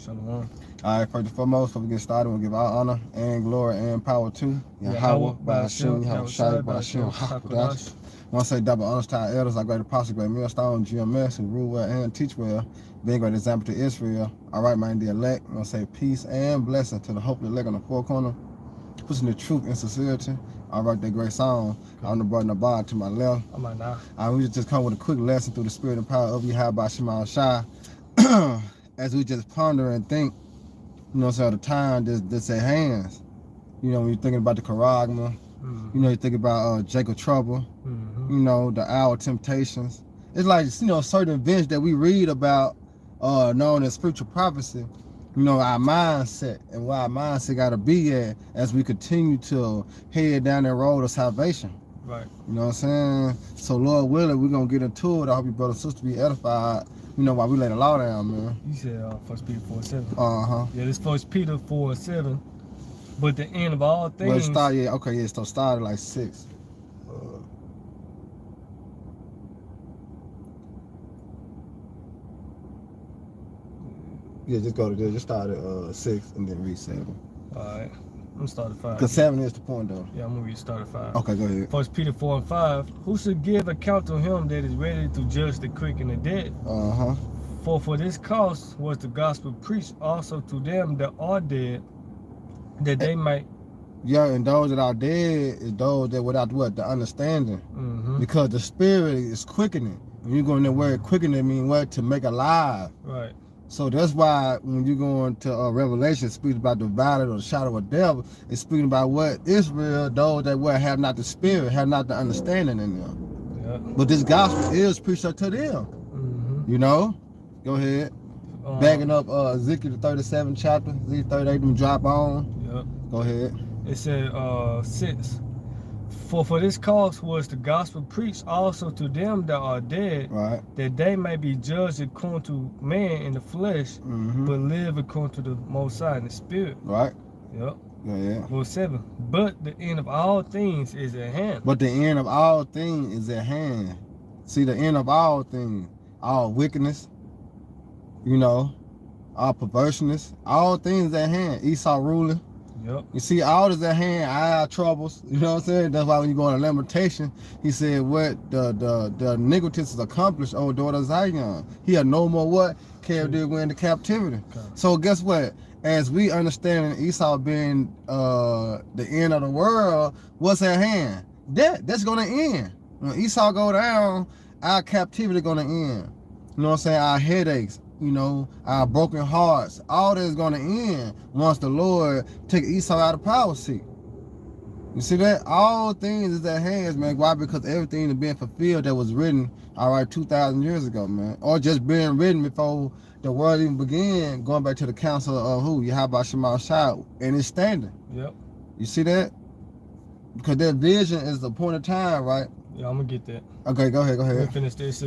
Shalom. All right, first and foremost, before we get started, we'll give all honor and glory and power to Yahweh, Ba'ashim, Yahweh Shai, Ba'ashim, HaKadosh. I want to say double honors to our elders, our great apostle, great millstone, GMS, who rule well and teach well, being a great example to Israel. All right, man, the elect. I want to say peace and blessing to the hope of the elect on the four corner, pushing the truth and sincerity. All right, that great song. I'm the brother Nabad to my left. I'm like, nah. We just come with a quick lesson through the spirit and power of Yahweh, Ba'ashim, Shai. As we just ponder and think, you know, so the time that's at hands. You know, when you're thinking about the Charagma, you know, you think about Jacob Trouble, you know, the hour of temptations. It's like, you know, certain events that we read about, known as spiritual prophecy, you know, our mindset and where our mindset got to be at as we continue to head down that road of salvation. Right. You know what I'm saying? So, Lord willing, we're going to get into it. I hope you brothers and sisters be edified, you know, while we lay the law down, man. You said 1 Peter 4:7. Uh-huh. Yeah, this 1 Peter 4:7. But the end of all things. Well, it started, yeah, okay, yeah, so it started like 6. Yeah, just go to there. Just start at 6 and then read 7. All right. I'm gonna start at 5. Because 7 is the point, though. Yeah, I'm gonna start at 5. Okay, go ahead. 1 Peter 4:5. Who should give account to him that is ready to judge the quick and the dead? Uh-huh. For this cause was the gospel preached also to them that are dead, that they might. Yeah, and those that are dead is those that without what? The understanding. Because the spirit is quickening. When you go in the word quickening, mean what? To make alive. Right. So that's why when you go into Revelation, it speaks about the valley or the shadow of death. It's speaking about what Israel, those that what have not the spirit, have not the understanding in them. Yeah. But this gospel is preached unto them. You know? Go ahead. Backing up Ezekiel the 37th chapter, Ezekiel 38, them drop on. Yep. Go ahead. It said 6. For this cause was the gospel preached also to them that are dead, right, that they may be judged according to man in the flesh, but live according to the Most High in the spirit. Right. Yep. Yeah. Verse 7. But the end of all things is at hand. But the end of all things is at hand. See, the end of all things, all wickedness, you know, all perverseness, all things at hand. Esau ruling. Yep. You see, all is at hand, our troubles. You know what I'm saying? That's why when you go on lamentation, he said, what the iniquities is accomplished, O daughter of Zion. He had no more what? Carried away into captivity. Okay. So guess what? As we understand Esau being the end of the world, what's at hand? That's gonna end. When Esau go down, our captivity gonna end. You know what I'm saying? Our headaches, you know, our broken hearts, all that is going to end once the Lord take Esau out of power seat. You see that? All things is at hand, man. Why? Because everything is being fulfilled that was written, all right, 2,000 years ago, man. Or just being written before the world even began, going back to the council of who? Yahweh Shema Shai, and it's standing. Yep. You see that? Because that vision is the point of time, right? Yeah, I'm going to get that. Okay, go ahead. Let me finish this.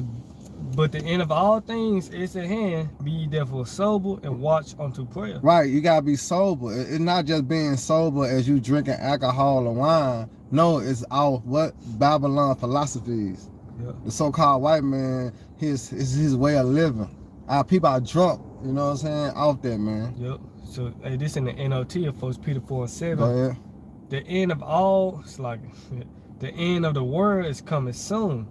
But the end of all things is at hand. Be ye therefore sober and watch unto prayer. Right, you gotta be sober. It's not just being sober as you drinking alcohol or wine. No, it's our what? Babylon philosophies. Yep. The so-called white man, his way of living. Our people are drunk, you know what I'm saying? Off that, man. Yep. So hey, this in the NLT of 1 Peter 4:7. Go ahead. The end of all, it's like the end of the world is coming soon.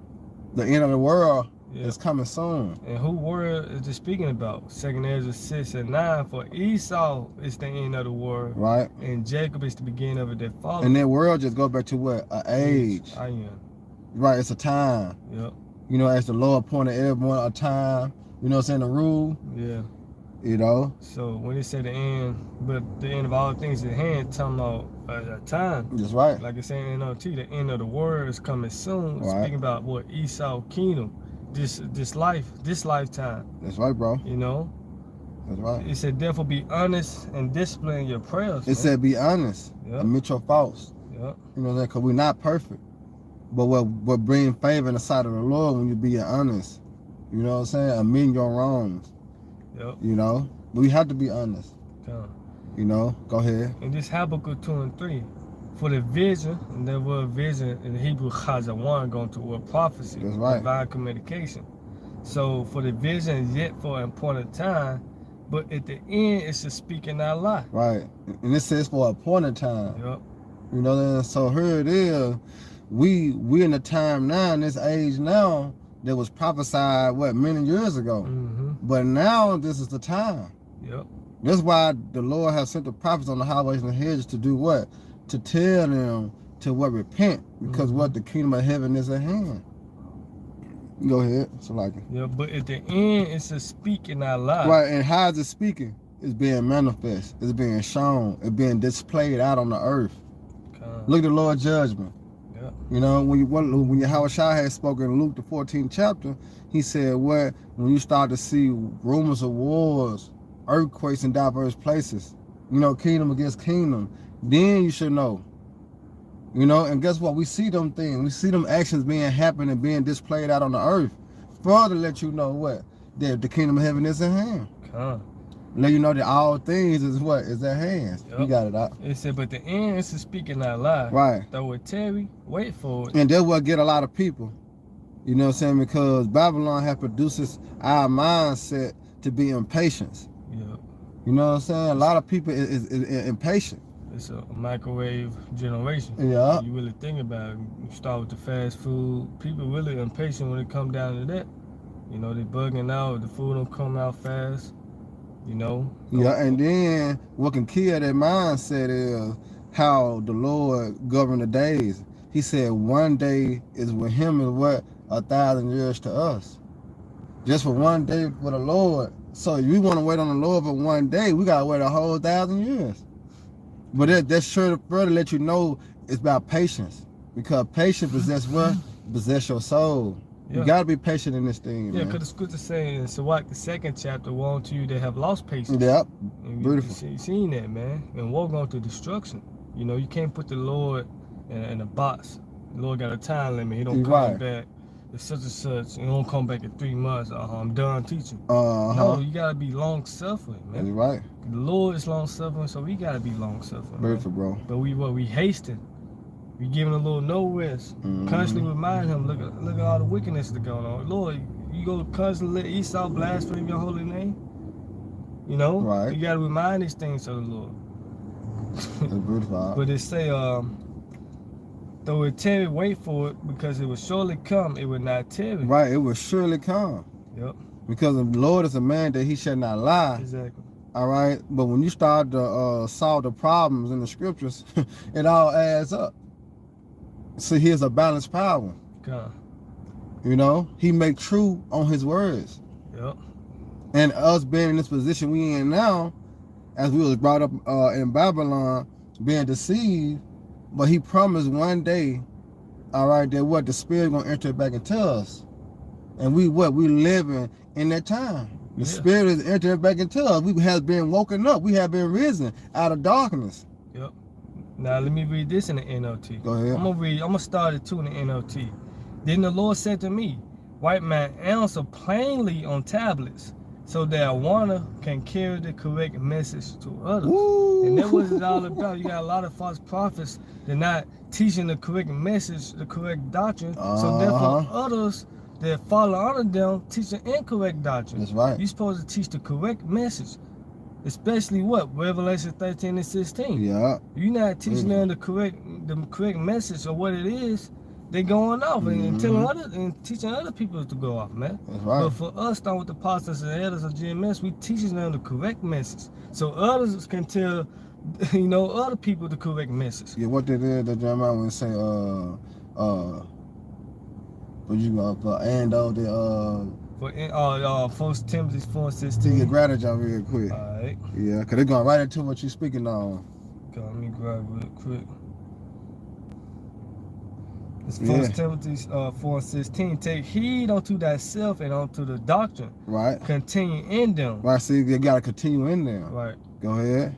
The end of the world. Yeah. It's coming soon. And who word is it speaking about? 2 Ezra 6:9. For Esau is the end of the world. Right. And Jacob is the beginning of it that follows. And that world just go back to what? An age. I am. Right, it's a time. Yep. You know, as the Lord appointed everyone a time. You know what I'm saying? The rule. Yeah. You know? So when it said the end, but the end of all things at hand, talking about a time. That's right. Like it's saying in NLT, the end of the world is coming soon. Right. Speaking about what Esau kingdom. This lifetime. That's right, bro. You know? That's right. It said, therefore be honest and discipline your prayers. It said be honest. Yep. Admit your faults. Yep. You know what I'm saying? Because we're not perfect. But what bring favor in the sight of the Lord when you be honest. You know what I'm saying? Admitting your wrongs. Yep. You know? We have to be honest. Yeah. You know? Go ahead. And this Habakkuk 2:3. For the vision, and there was a vision in the Hebrew Chazawan going to a prophecy. That's right. Divine communication. So for the vision, yet for an appointed time, But at the end, it's a speaking not lie. Right. And it says for a appointed time. Yep. You know what I mean? So here it is. We in the time now, in this age now, that was prophesied, many years ago. Mm-hmm. But now this is the time. Yep. That's why the Lord has sent the prophets on the highways and the hedges to do what? To tell them to repent. Because the kingdom of heaven is at hand. Go ahead. So like it. Yeah, but at the end, it's a speaking not lie. Right, and how is it speaking? It's being manifest. It's being shown. It's being displayed out on the earth. Look at the Lord's judgment. Yeah. You know, when Yahushua had spoken in Luke the 14th chapter, he said, when you start to see rumors of wars, earthquakes in diverse places, you know, kingdom against kingdom, then you should know. You know, and guess what? We see them things. We see them actions being happened and being displayed out on the earth. Further let you know what? That the kingdom of heaven is at hand. Let you know that all things is what? Is at hand. Yep. You got it out. It said, but the end is a speaking not lie. Right. Though it tarry, wait for it. And that's what get a lot of people. You know what I'm saying? Because Babylon has produces our mindset to be impatient. Yep. You know what I'm saying? A lot of people is impatient. It's a microwave generation. Yeah. You really think about it. You start with the fast food. People really impatient when it come down to that. You know, they bugging out. The food don't come out fast. You know? Yeah, and then what can kill that mindset is how the Lord governed the days. He said 1 day is with him is what? 1,000 years to us. Just for 1 day with the Lord. So if we want to wait on the Lord for 1 day, we got to wait a whole 1,000 years. But that's sure to further let you know it's about patience. Because patience possess what? Possess your soul. Yeah. You got to be patient in this thing, Yeah, man. because the scripture saying in Sirach, the 2nd chapter, woe unto you that have lost patience. Yep. And Beautiful. You seen that, man. And woe going to destruction. You know, you can't put the Lord in a box. The Lord got a time limit. He don't come back. It's such and such. He don't come back in 3 months. I'm done teaching. No, you got to be long-suffering, man. That's right. The Lord is long-suffering, so we got to be long-suffering. Beautiful, bro. But we hasten. We giving a little no rest. Constantly remind him, look at all the wickedness that's going on. Lord, you go constantly let Esau blaspheme your holy name. You know? Right. You got to remind these things to the Lord. That's beautiful. But it say, though it tarry, wait for it, because it will surely come, it will not tarry. Right, it will surely come. Yep. Because the Lord is a man that he shall not lie. Exactly. All right, but when you start to solve the problems in the scriptures, it all adds up. See, here's a balanced power. God. You know, he make true on his words. Yep. And us being in this position we in now, as we was brought up in Babylon, being deceived, but he promised 1 day, all right, that what the Spirit gonna enter back into us, and we living in that time. The Spirit is entering back into us. We have been woken up. We have been risen out of darkness. Yep. Now let me read this in the NLT. Go ahead. I'm gonna start it too in the NLT. Then the Lord said to me, write my answer plainly on tablets, so that one can carry the correct message to others. Ooh. And that's what it's all about. You got a lot of false prophets. They're not teaching the correct message, the correct doctrine. So therefore others that follow under them teach the incorrect doctrine. That's right. You're supposed to teach the correct message. Especially what? Revelation 13 and 16. Yeah. You're not teaching them the correct message of what it is. They're going off and telling others and teaching other people to go off, man. That's right. But for us, starting with the apostles and elders of GMS, we teaching them the correct message, so others can tell, you know, other people the correct message. Yeah, what they did, the Jeremiah would say, what you got for and For 1 Timothy 4:16. to get gratitude out real quick. Alright. Yeah, because they're going right into what you're speaking on. Okay, let me grab it real quick. It's 1 Timothy 4:16. Take heed unto thyself and unto the doctrine. Right. Continue in them. Right, see, you got to continue in there. Right. Go ahead.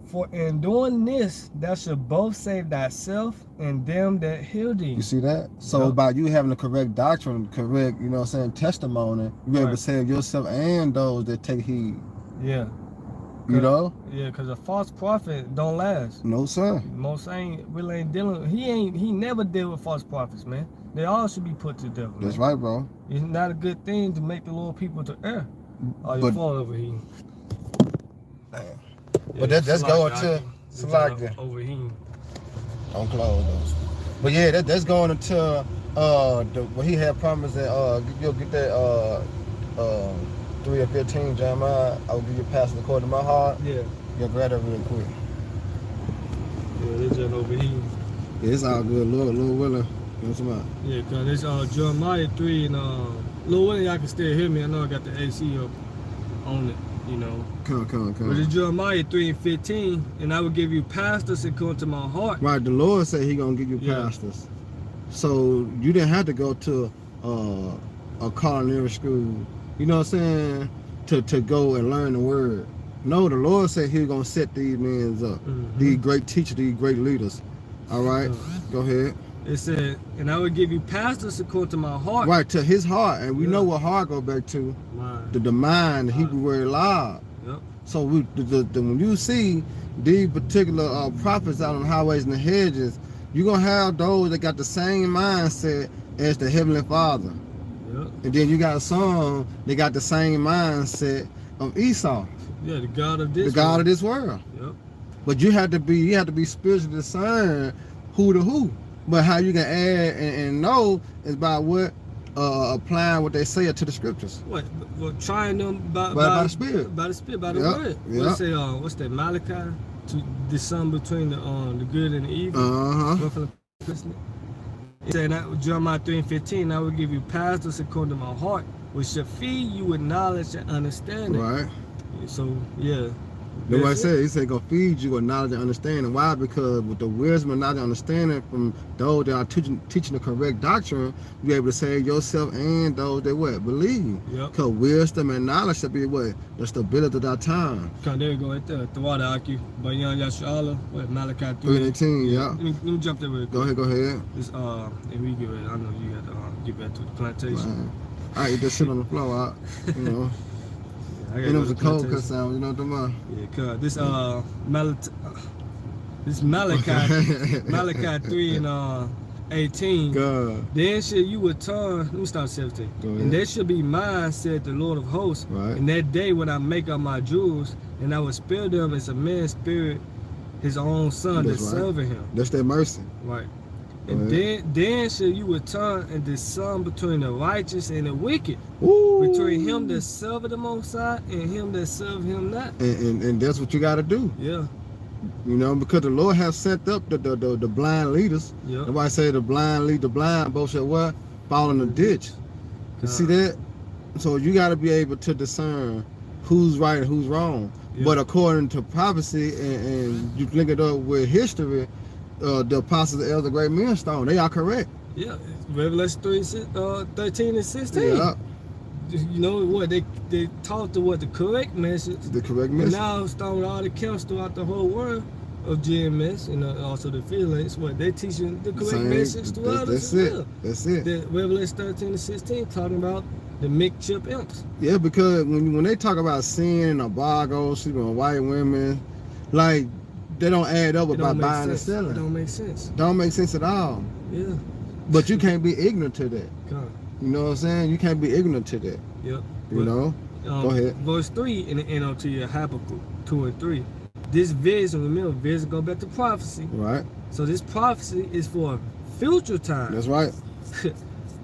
For in doing this, thou shalt both save thyself and them that hear thee. You see that? So by you having the correct doctrine, correct, you know what I'm saying, testimony, you're able to save yourself and those that take heed. Yeah. You know? Yeah, because a false prophet don't last. No, sir. Most really ain't dealing. He never deal with false prophets, man. They all should be put to death. That's right, bro. It's not a good thing to make the Lord people to err. Oh, your phone over here. But that's going to Salakia. Over here. Don't close those. But yeah, that's going into what he had promised that you'll get that 3 or 15 Jeremiah. I will give you a passage according to my heart. Yeah. You'll grab that real quick. Yeah, they just over here. Yeah, it's all good. Lord willing. You know what I'm talking about? Yeah, cause it's Jeremiah 3 and Lord willing y'all can still hear me. I know I got the AC up on it, you know. Come. But it's Jeremiah 3 and 15, and I will give you pastors according to my heart. Right, the Lord said he gonna give you pastors. So you didn't have to go to a culinary school, you know what I'm saying, to go and learn the word. No, the Lord said he gonna set these men up, these great teachers, these great leaders. All right, go ahead. It said, and I will give you pastors according to my heart. Right, to his heart, and we know what heart go back to. Mind. The mind, the Hebrew word loud. Yep. So when you see these particular prophets out on the highways and the hedges, you're going to have those that got the same mindset as the Heavenly Father. Yep. And then you got some that got the same mindset of Esau. Yeah, the God of this world. The God of this world. Yep. But you have to be spiritually discerned who to who. But how you can add and know is by what applying what they say to the scriptures. What? Trying them by the Spirit. By the Spirit, by the word. Let's say, what's that? Malachi, to discern between the good and the evil. It said, Jeremiah 3 and 15, I will give you pastors according to my heart, which shall feed you with knowledge and understanding. Right. So, yeah. That's what I said. He said, go feed you with knowledge and understanding. Why? Because with the wisdom and knowledge and understanding from those that are teaching the correct doctrine, you're able to save yourself and those that what? Believe. Yep. Because wisdom and knowledge should be what? The stability of our time. Okay, there you go right there. The water Aki. Bayan Yashala. What? Malachi 3:18, yeah. Let me jump there real quick. Go ahead. This, and we get ready. I know you got to get back to the plantation. I eat that shit on the floor, you know. Yeah, it was a cold cut sound, you know what I'm talking about? Yeah, cause this Malachi 3 and 18. God. Then shall you return. Let me start 17. And that shall be mine, said the Lord of hosts. Right. In that day when I make up my jewels, and I will spare them as a man spirit his own son that's serving him. That's their mercy. Right. And then shall you return and discern between the righteous and the wicked. Ooh. Between him that serveth the Most High and him that serveth him not. And that's what you got to do. Yeah. You know, because the Lord has set up the blind leaders. Yeah. That's why I say the blind lead the blind. Both said what? Fall in the ditch. You see that? So you got to be able to discern who's right and who's wrong. Yeah. But according to prophecy and you link it up with history, the apostles of the great millstone, they are correct. Yeah, Revelation 13 and 16. Yeah. You know what? They taught the correct message. The correct message. And now starting with all the camps throughout the whole world of GMS, and also the Phillies, what they teaching the correct message throughout us. That's it. The Revelation 13 and 16 talking about the mixed-chip imps. Yeah, because when they talk about sin and abago, sleeping with white women, like, they don't add up about buying and selling. It don't make sense. Don't make sense at all. Yeah. But you can't be ignorant to that. God. You know what I'm saying? You can't be ignorant to that. Yep. You know? Go ahead. Verse 3 in the NLT, Habakkuk 2 and 3. This vision, remember, vision go back to prophecy. Right. So this prophecy is for a future time. That's right.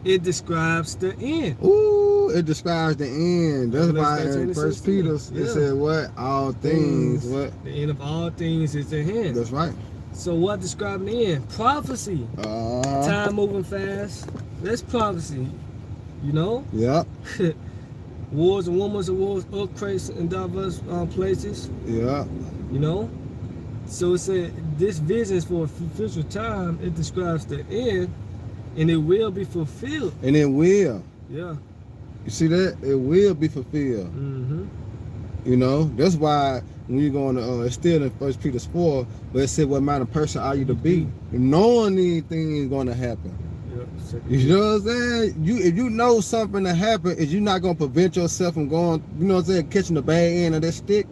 It describes the end. Ooh, it describes the end. That's why in 1 Peter, it said what? All things. What? The end of all things is at hand. That's right. So what describes the end? Prophecy. Time moving fast. That's prophecy. You know? Yep. Wars and rumors of wars, earthquakes in diverse places. Yeah. You know? So it said this vision is for a future time. It describes the end, and it will be fulfilled. And it will. Yeah. You see that? It will be fulfilled. Mm-hmm. You know? That's why when you're going to, it's still in 1 Peter 4, but it said, what kind of person are you to be? Knowing anything is going to happen. You know what I'm saying? If you know something to happen, is you not gonna prevent yourself from going, you know what I'm saying, catching the bad end of that stick?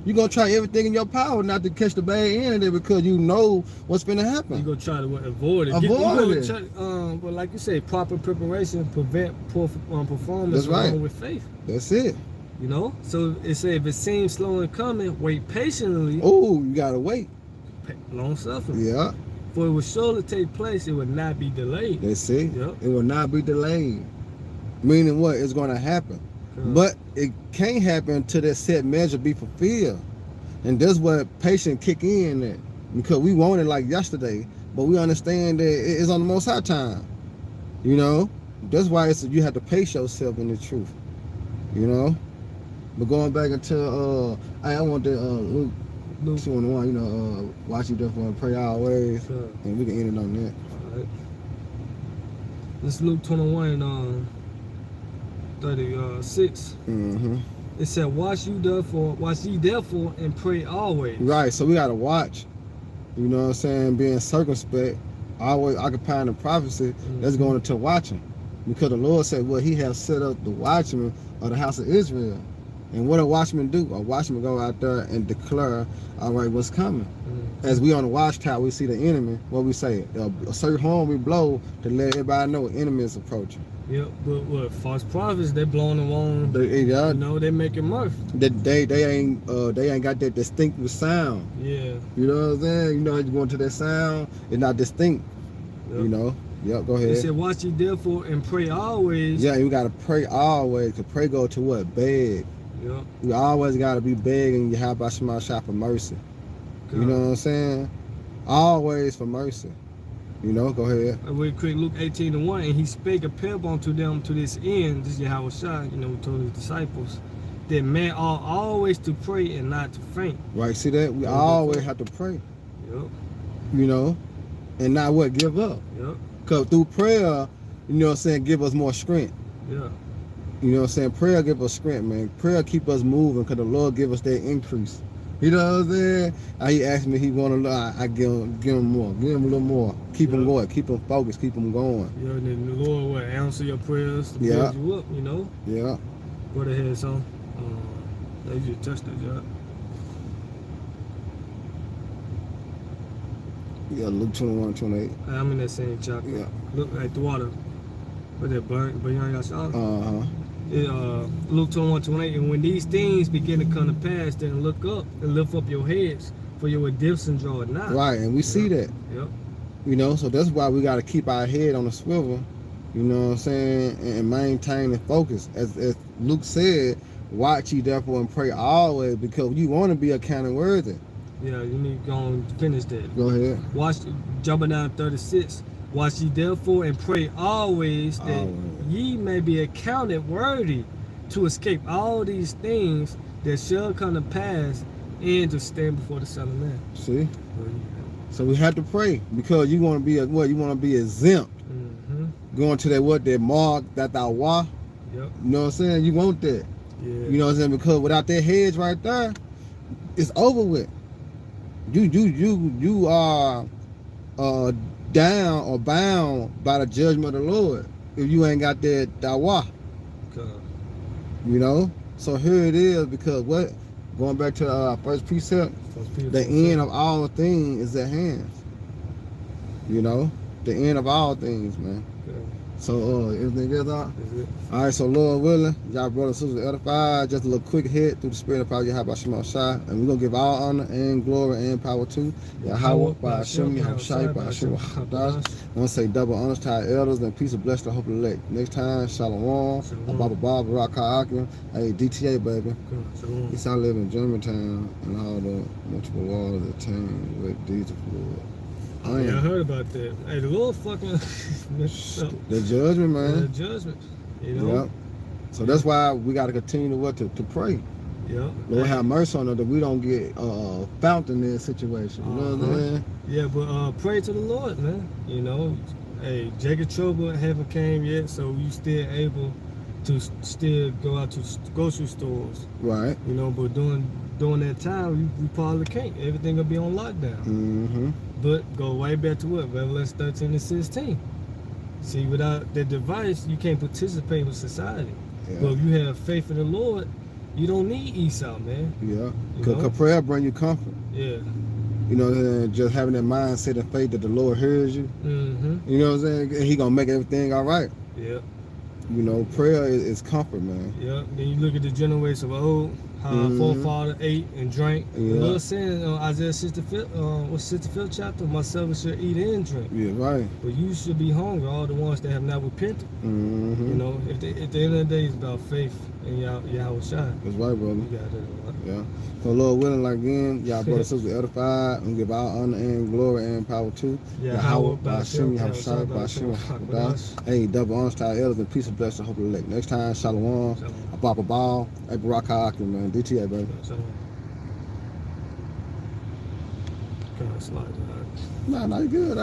You're gonna try everything in your power not to catch the bad end of it because you know what's gonna happen. You're gonna try to avoid it. But like you say, proper preparation prevent poor performance. That's right. With faith. That's it. You know? So it said if it seems slow in coming, wait patiently. Oh, you gotta wait. Long suffering. Yeah. For it will surely take place, it would not be delayed. Let's see. Yep. It will not be delayed. Meaning what? It's gonna happen. But it can't happen until that set measure be fulfilled. And that's what patience kick in at. Because we want it like yesterday, but we understand that it's on the Most High time. You know? That's why you have to pace yourself in the truth. You know? But going back into I want the Luke 2:1, you know, watch you therefore and pray always. Sure. And we can end it on that. All right. This Luke 21, 36. Mm-hmm. It said, watch ye therefore and pray always. Right, so we gotta watch. You know what I'm saying? Being circumspect, always occupying the prophecy. That's going into watching. Because the Lord said, well, he has set up the watchmen of the house of Israel. And what a watchman do? A watchman go out there and declare, all right, what's coming. As we on the watchtower, we see the enemy. What we say? A certain horn we blow to let everybody know the enemy is approaching. Yeah, but what false prophets? They blowing the wrong. Yeah, you know, they making mirth. They ain't got that distinctive sound. Yeah. You know what I'm saying? You know how you go into that sound? It's not distinct. Yep. You know. Yep. Go ahead. It said, watch ye therefore and pray always. Yeah, you gotta pray always. To pray go to what? Beg. Yep. You always gotta be begging Yahweh Shema Shah for mercy. God. You know what I'm saying? Always for mercy. You know, go ahead. Real quick, Luke 18:1, and he spake a parable unto them to this end. This is Yahweh Shah, you know, told his disciples that men ought always to pray and not to faint. Right, see that? We always have to pray. Yep. You know, and not what? Give up. Yep. Because through prayer, you know what I'm saying, give us more strength. Yeah. You know what I'm saying? Prayer give us strength, man. Prayer keep us moving because the Lord give us that increase. You know what I'm saying? He asked me, he want to, I give him more. Give him a little more. Keep him going. Keep him focused. Keep him going. Yeah, and then the Lord will answer your prayers to build you up, you know? Yeah. Go ahead, son. They just touched it, yeah. Yeah, Luke 21:28. I'm in that same chapter. Yeah. Look at the water. But that burn, but you ain't got shot. Luke 21:28. And when these things begin to come to pass, then look up and lift up your heads, for your redemption draw nigh. Right, and we see that. Yep. You know, so that's why we got to keep our head on the swivel. You know what I'm saying, and maintain the focus. As Luke said, watch ye therefore and pray always, because you want to be accounted worthy. Yeah, you need to go and finish that. Go ahead. Jumping down 36. Watch ye therefore and pray always that ye may be accounted worthy to escape all these things that shall come to pass and to stand before the Son of Man. See? So we have to pray because you want to be what? You want to be exempt. Going to that mark, that wa. Yep. You know what I'm saying? You want that. Yeah. You know what I'm saying? Because without that hedge right there, it's over with. You are down or bound by the judgment of the Lord if you ain't got that wa. You know? So here it is, because what? Going back to our first precept, the end of all things is at hand. You know? The end of all things, man. So everything else out? All right, so Lord willing, y'all brothers and sisters edified. Just a little quick hit through the spirit of power, Yahweh Shema Shai. And we're going to give all honor and glory and power to Yahweh, by Hashem, Yahweh Shai, by Hashem, Hadash. I want to say double honors to our elders and peace and bless the hope of the elect. Next time, Shalom, Baba Baba, Rock Akim, hey, DTA, baby. It's I live in Germantown and all the multiple walls that team with diesel fluid. Oh, yeah, I heard about that. Hey, the Lord fucking messed up. The judgment, man. The judgment. You know? Yep. So that's why we got to continue to pray. Yep. Lord have mercy on us that we don't get fountain in this situation. You know what I'm saying? Yeah, but pray to the Lord, man. You know, hey, Jacob trouble haven't came yet, so you still able to still go out to grocery stores. Right. You know, but during that time, we probably can't. Everything will be on lockdown. Mm-hmm. But go way back to what? Revelation 13 and 16. See, without that device, you can't participate with society. Yeah. But if you have faith in the Lord, you don't need Esau, man. Yeah. Because prayer bring you comfort. Yeah. You know, just having that mindset of faith that the Lord hears you. Mm-hmm. You know what I'm saying? He going to make everything all right. Yeah. You know, prayer is comfort, man. Yeah. Then you look at the generations of old, how our forefather ate and drank. Yeah. The Lord said in Isaiah 65th, 65th chapter, my servants shall eat and drink. Yeah, right. But you should be hungry, all the ones that have not repented. You know, at the end of the day, it's about faith and Yahweh Shai. That's right, brother. You got it. Yeah. So Lord willing, like again, y'all brothers and sisters edified, and give all honor and glory and power to Yahweh, Ba'ashem, Yahweh Shai, Ba'ashem, Ba'ashem. Hey, double honors to our elders and peace and blessing, hope and elect. Next time, Shalom, Ababa Ball, hey, Baraka Akim, man, DTA, baby. Kind of slide. Nah, you good,